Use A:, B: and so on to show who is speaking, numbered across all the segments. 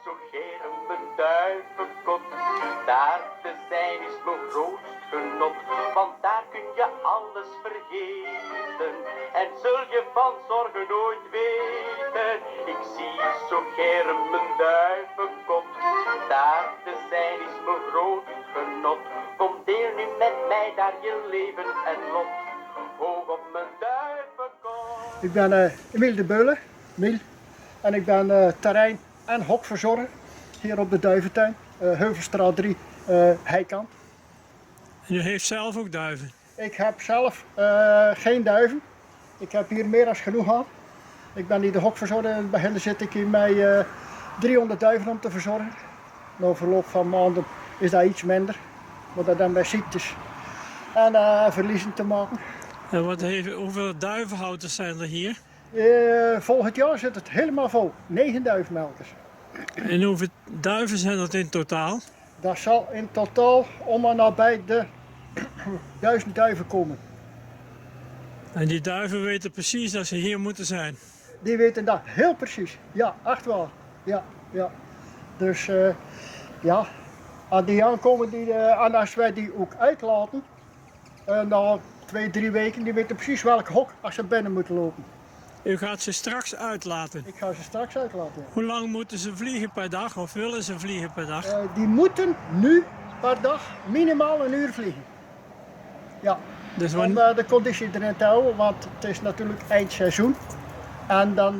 A: zo geren mijn duivenkot. Daar te zijn is mijn grootst genot, want daar kun je alles vergeten. En zul je van zorgen nooit weten. Ik zie zo geren mijn duivenkot. Daar te zijn is mijn grootst genot. Kom deel nu met mij daar je leven en lot. Hoog op mijn duivenkot.
B: Ik ben Emiel de Beulen, Miel. En ik ben terrein- en hokverzorger hier op de Duiventuin, Heuvelstraat 3, Heikant.
C: En u heeft zelf ook duiven?
B: Ik heb zelf geen duiven. Ik heb hier meer dan genoeg gehad. Ik ben hier de hokverzorger en in het begin zit ik hier met 300 duiven om te verzorgen. Na verloop van maanden is dat iets minder, maar dat dan bij ziektes en verliezen te maken.
C: En hoeveel duivenhouders zijn er hier?
B: Volgend jaar zit het helemaal vol, 9 duivenmelkers.
C: En hoeveel duiven zijn dat in totaal?
B: Dat zal in totaal om en nabij de 1000 duiven komen.
C: En die duiven weten precies dat ze hier moeten zijn.
B: Die weten dat heel precies. Ja, echt wel. Ja, ja. Dus ja, als die aankomen en als wij die ook uitlaten, na 2-3 weken, die weten precies welk hok als ze binnen moeten lopen.
C: U gaat ze straks uitlaten.
B: Ik ga ze straks uitlaten.
C: Hoe lang moeten ze vliegen per dag of willen ze vliegen per dag?
B: Die moeten nu per dag minimaal 1 uur vliegen. Ja,
C: Dus
B: om de conditie erin te houden, want het is natuurlijk eindseizoen. En dan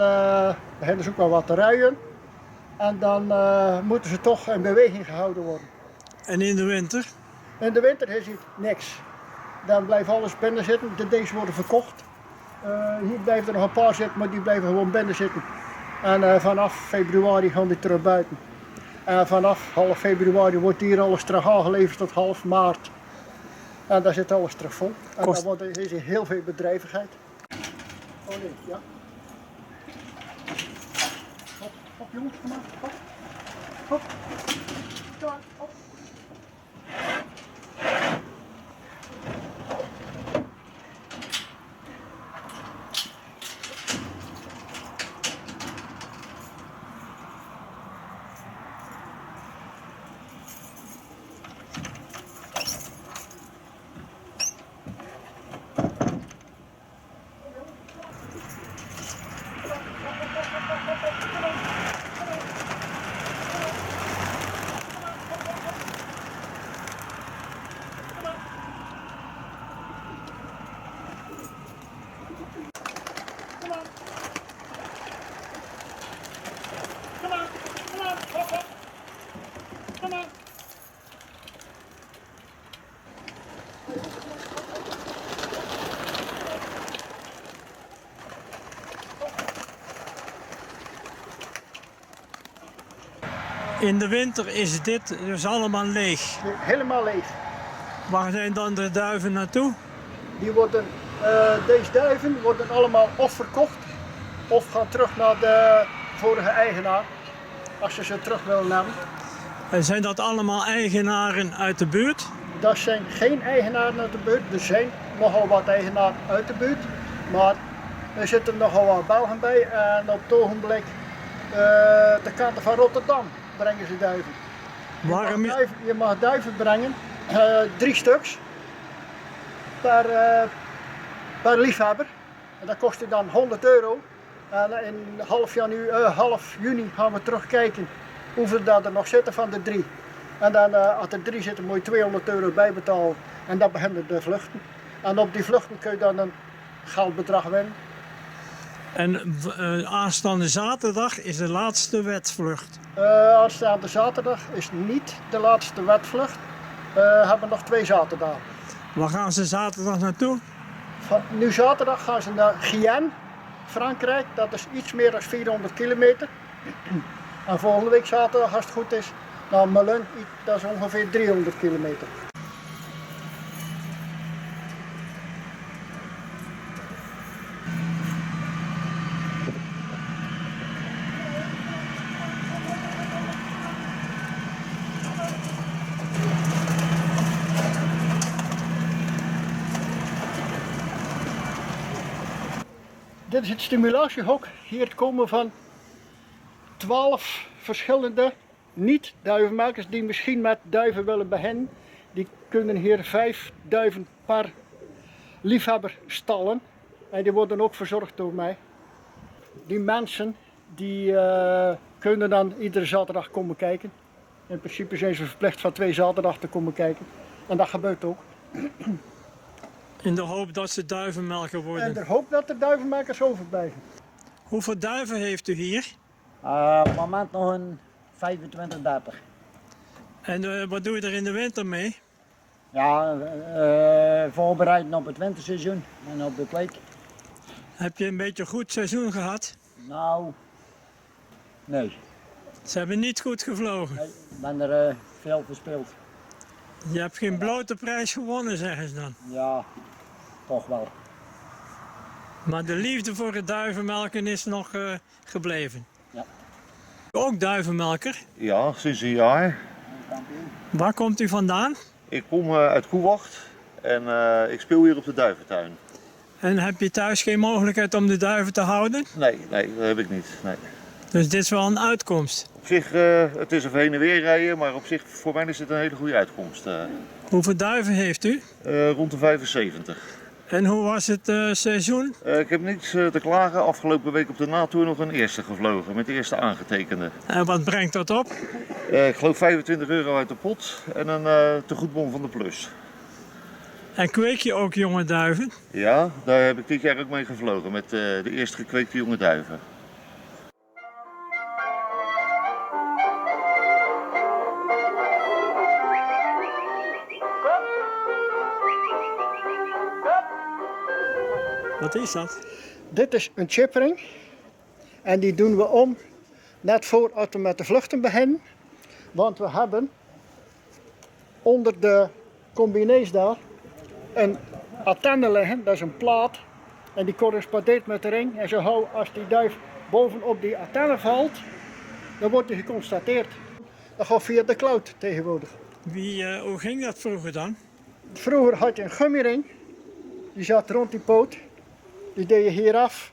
B: beginnen ze ook wel wat te ruien. En dan moeten ze toch in beweging gehouden worden.
C: En in de winter?
B: In de winter is het niks. Dan blijft alles binnen zitten. Deze worden verkocht. Hier blijven er nog een paar zitten, maar die blijven gewoon binnen zitten. En vanaf februari gaan die terug buiten. En vanaf half februari wordt hier alles terug aangeleverd tot half maart. En daar zit alles terug vol. En dan is er heel veel bedrijvigheid. Oh nee, ja. Hop jongens, kom maar. Hop. Hop. Klaar, hop.
C: In de winter is dit dus allemaal leeg.
B: Helemaal leeg.
C: Waar zijn dan de duiven naartoe?
B: Deze duiven worden allemaal of verkocht of gaan terug naar de vorige eigenaar. Als ze terug willen nemen.
C: En zijn dat allemaal eigenaren uit de buurt?
B: Dat zijn geen eigenaren uit de buurt. Er zijn nogal wat eigenaren uit de buurt. Maar er zitten nogal wat Belgen bij. En op het ogenblik de kanten van Rotterdam brengen ze duiven. Je mag duiven brengen, 3 stuks per liefhebber. En dat kost je dan €100. En in half juni gaan we terugkijken hoeveel er nog zitten van de 3. En dan als er 3 zitten moet je €200 bijbetalen. En dan beginnen de vluchten. En op die vluchten kun je dan een geldbedrag winnen.
C: En aanstaande zaterdag is de laatste wedvlucht.
B: Aanstaande zaterdag is niet de laatste wedvlucht. We hebben nog 2 zaterdagen.
C: Waar gaan ze zaterdag naartoe?
B: Nu zaterdag gaan ze naar Guyenne, Frankrijk. Dat is iets meer dan 400 kilometer. En volgende week zaterdag, als het goed is, naar Melun. Dat is ongeveer 300 kilometer. Dit is het stimulatiehok. Hier komen van 12 verschillende niet-duivenmakers die misschien met duiven willen beginnen. Die kunnen hier 5 duiven per liefhebber stallen. En die worden ook verzorgd door mij. Die mensen die kunnen dan iedere zaterdag komen kijken. In principe zijn ze verplicht van 2 zaterdag te komen kijken. En dat gebeurt ook.
C: In de hoop dat ze duivenmelker
B: En
C: worden.
B: ik hoop dat er duivenmakers overblijven.
C: Hoeveel duiven heeft u hier?
D: Op het moment nog een 25, 30.
C: En wat doe je er in de winter mee?
D: Ja, voorbereiden op het winterseizoen en op de kweek.
C: Heb je een beetje een goed seizoen gehad?
D: Nou, nee.
C: Ze hebben niet goed gevlogen.
D: Ik ben er veel verspeeld.
C: Je hebt geen blote prijs gewonnen, zeggen ze dan.
D: Ja, toch wel.
C: Maar de liefde voor het duivenmelken is nog gebleven.
D: Ja.
C: Ook duivenmelker.
E: Ja, sinds een jaar.
C: Waar komt u vandaan?
E: Ik kom uit Koewacht en ik speel hier op de duiventuin.
C: En heb je thuis geen mogelijkheid om de duiven te houden?
E: Nee, dat heb ik niet. Nee.
C: Dus dit is wel een uitkomst.
E: Op zich, het is even heen en weer rijden, maar op zich voor mij is het een hele goede uitkomst.
C: Hoeveel duiven heeft u?
E: Rond de 75.
C: En hoe was het seizoen?
E: Ik heb niets te klagen. Afgelopen week op de natour nog een eerste gevlogen, met de eerste aangetekende.
C: En wat brengt dat op?
E: Ik geloof €25 uit de pot en een tegoedbon van de Plus.
C: En kweek je ook jonge duiven?
E: Ja, daar heb ik dit jaar ook mee gevlogen, met de eerst gekweekte jonge duiven.
C: Wat is dat?
B: Dit is een chippering. En die doen we om net voordat we met de vluchten beginnen. Want we hebben onder de combinees daar een antenne liggen. Dat is een plaat. En die correspondeert met de ring. En zo gauw als die duif bovenop die antenne valt, dan wordt die geconstateerd. Dat gaat via de cloud tegenwoordig.
C: Hoe ging dat vroeger dan?
B: Vroeger had je een gummiring. Die zat rond die poot. Die deed je hier af.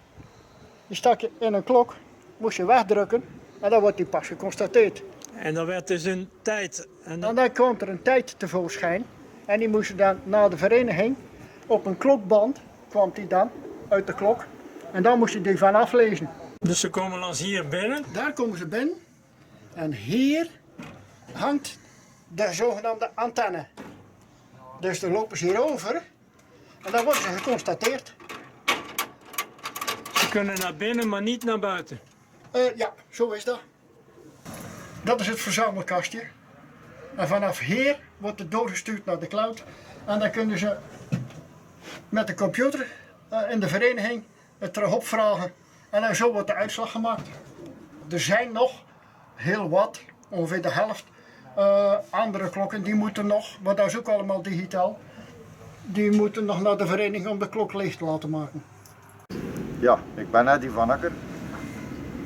B: Die stak je in een klok. Moest je wegdrukken. En dan wordt die pas geconstateerd.
C: En dan werd dus een tijd. En
B: En dan kwam er een tijd tevoorschijn. En die moest je dan naar de vereniging. Op een klokband kwam die dan uit de klok. En dan moest je die van aflezen.
C: dus ze komen langs hier binnen.
B: Daar komen ze binnen. En hier hangt de zogenaamde antenne. Dus dan lopen ze hier over. En dan worden ze geconstateerd.
C: Ze kunnen naar binnen, maar niet naar buiten.
B: Ja, zo is dat. Dat is het verzamelkastje. En vanaf hier wordt het doorgestuurd naar de cloud. En dan kunnen ze met de computer in de vereniging het terug opvragen. En dan zo wordt de uitslag gemaakt. Er zijn nog heel wat, ongeveer de helft, andere klokken die moeten nog, maar dat is ook allemaal digitaal. Die moeten nog naar de vereniging om de klok leeg te laten maken.
F: Ja, ik ben Eddy van Akker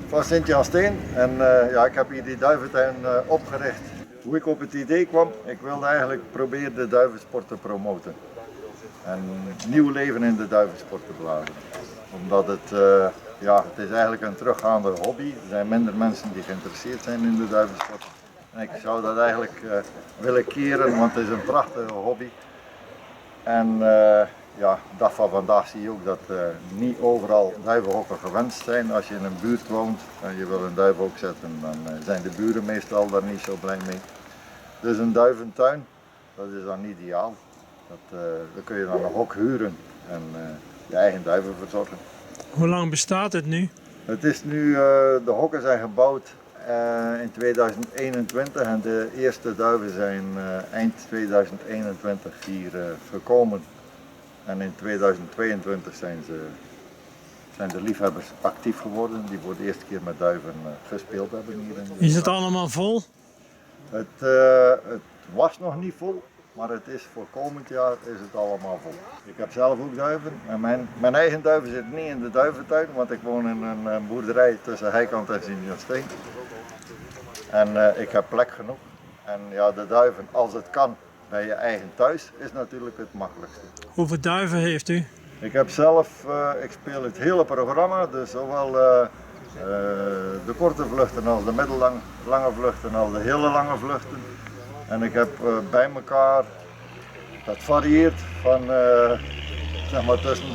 F: van Sint-Jan Steen en ja, ik heb hier die duiventuin opgericht. Hoe ik op het idee kwam, ik wilde eigenlijk proberen de duivensport te promoten. En nieuw leven in de duivensport te blazen. Omdat het is eigenlijk een teruggaande hobby. Er zijn minder mensen die geïnteresseerd zijn in de duivensport. En ik zou dat eigenlijk willen keren, want het is een prachtige hobby. En ja, de dag van vandaag zie je ook dat niet overal duivenhokken gewenst zijn. Als je in een buurt woont en je wil een duivenhok zetten, dan zijn de buren meestal daar niet zo blij mee. Dus een duiventuin, dat is dan ideaal. Dan kun je dan een hok huren en je eigen duiven verzorgen.
C: Hoe lang bestaat het nu?
F: Het is nu, de hokken zijn gebouwd in 2021 en de eerste duiven zijn eind 2021 hier gekomen. En in 2022 zijn de liefhebbers actief geworden die voor de eerste keer met duiven gespeeld hebben hier in de
C: Is het allemaal vol?
F: Het was nog niet vol, maar het is voor komend jaar is het allemaal vol. Ik heb zelf ook duiven en mijn eigen duiven zitten niet in de duiventuin, want ik woon in een boerderij tussen Heikant en Sint-Jan Steen. En ik heb plek genoeg. En ja, de duiven, als het kan, bij je eigen thuis, is natuurlijk het makkelijkste.
C: Hoeveel duiven heeft u?
F: Ik heb zelf, ik speel het hele programma, dus zowel De korte vluchten als de middellange vluchten als de hele lange vluchten. En ik heb bij elkaar, dat varieert van zeg maar tussen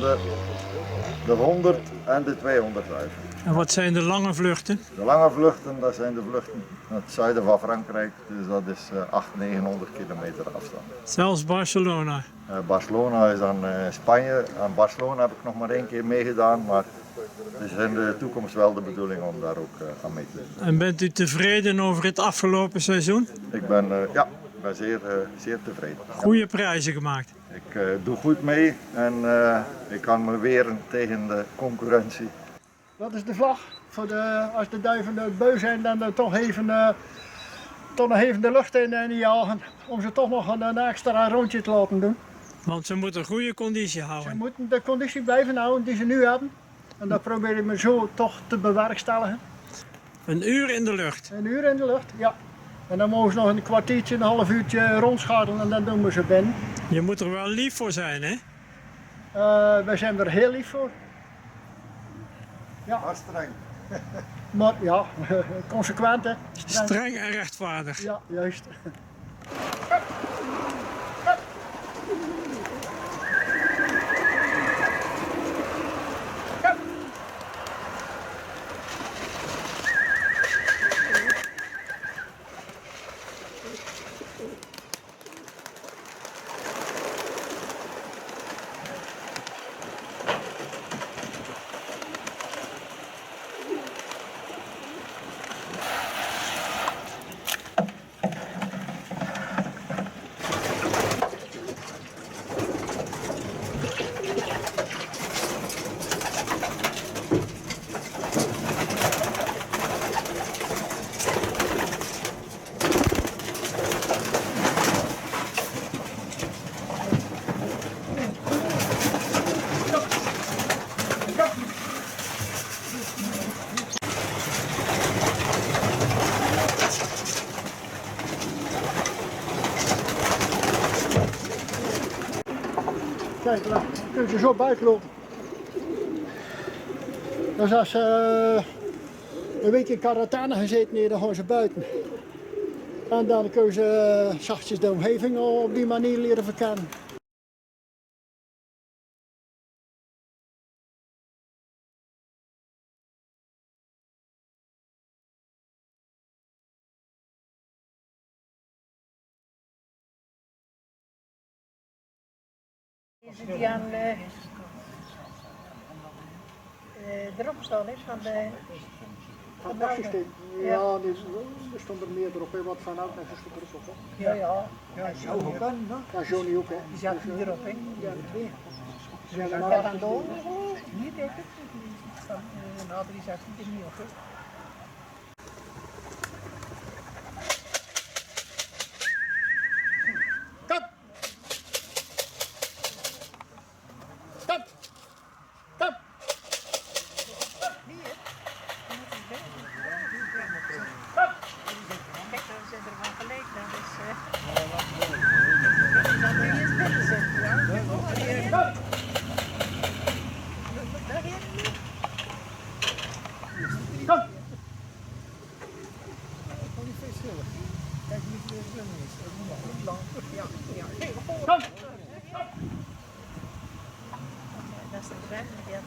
F: de 100 en de 200 duiven.
C: En wat zijn de lange vluchten?
F: De lange vluchten, dat zijn de vluchten naar het zuiden van Frankrijk, dus dat is 800-900 kilometer afstand.
C: Zelfs Barcelona.
F: Barcelona is dan Spanje. Aan Barcelona heb ik nog maar 1 keer meegedaan, maar het is in de toekomst wel de bedoeling om daar ook aan mee te doen.
C: En bent u tevreden over het afgelopen seizoen?
F: Ik ben, zeer tevreden.
C: Goede prijzen gemaakt.
F: Ik doe goed mee en ik kan me weren tegen de concurrentie.
B: Dat is de vlag. Als de duiven beu zijn, dan toch even de lucht in jagen. Om ze toch nog een extra rondje te laten doen.
C: Want ze moeten een goede conditie
B: Ze
C: houden.
B: moeten de conditie blijven houden die ze nu hebben. En dat probeer ik me zo toch te bewerkstelligen.
C: Een uur in de lucht.
B: Een uur in de lucht, ja. En dan mogen ze nog een kwartiertje, een half uurtje rondscharrelen en dan doen we ze binnen.
C: Je moet er wel lief voor zijn, hè?
B: Wij zijn er heel lief voor. Ja.
F: Maar streng.
B: Maar ja, consequent hè.
C: Streng en rechtvaardig.
B: Ja, juist. Kijk, dan kun je zo buiten lopen. Dus als ze een week in quarantaine gezeten hebben, dan gaan ze buiten. En dan kun je ze zachtjes de omgeving op die manier leren verkennen.
G: Die aan erop staan is van de...
B: Van het dagsysteem? Ja, er stond er meer erop, hè, wat vanuit en zo erop. Hè.
G: Ja, ja. Ja, zo ook dan, hè?
B: Ja, Johnny ook, hè.
G: Die zat erop, hè?
B: Ja, de twee.
G: Ja,
B: Ja,
G: dan aan de ogen. Niet even. Nou, die zat er niet op, hè? Kijk, dan zijn er van gelijk, dan is... Dan moet je eens binnen zitten, ja? Dat is de zwem, die had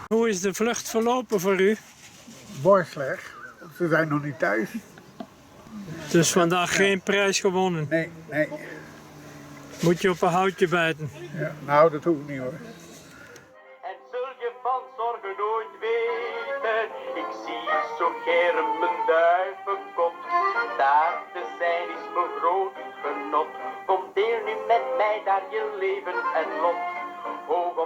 C: Hoe is de vlucht verlopen voor u?
H: Mooi slecht. Ze zijn nog niet thuis.
C: Dus vandaag geen prijs gewonnen.
H: Nee, nee.
C: Moet je op een houtje bijten.
H: Ja, nou, dat hoeft niet hoor.
A: En zul je van zorgen nooit weten, ik zie zo gern mijn duivenkop. Daar te zijn is mijn groot genot, kom deel nu met mij daar je leven en lot. Hoog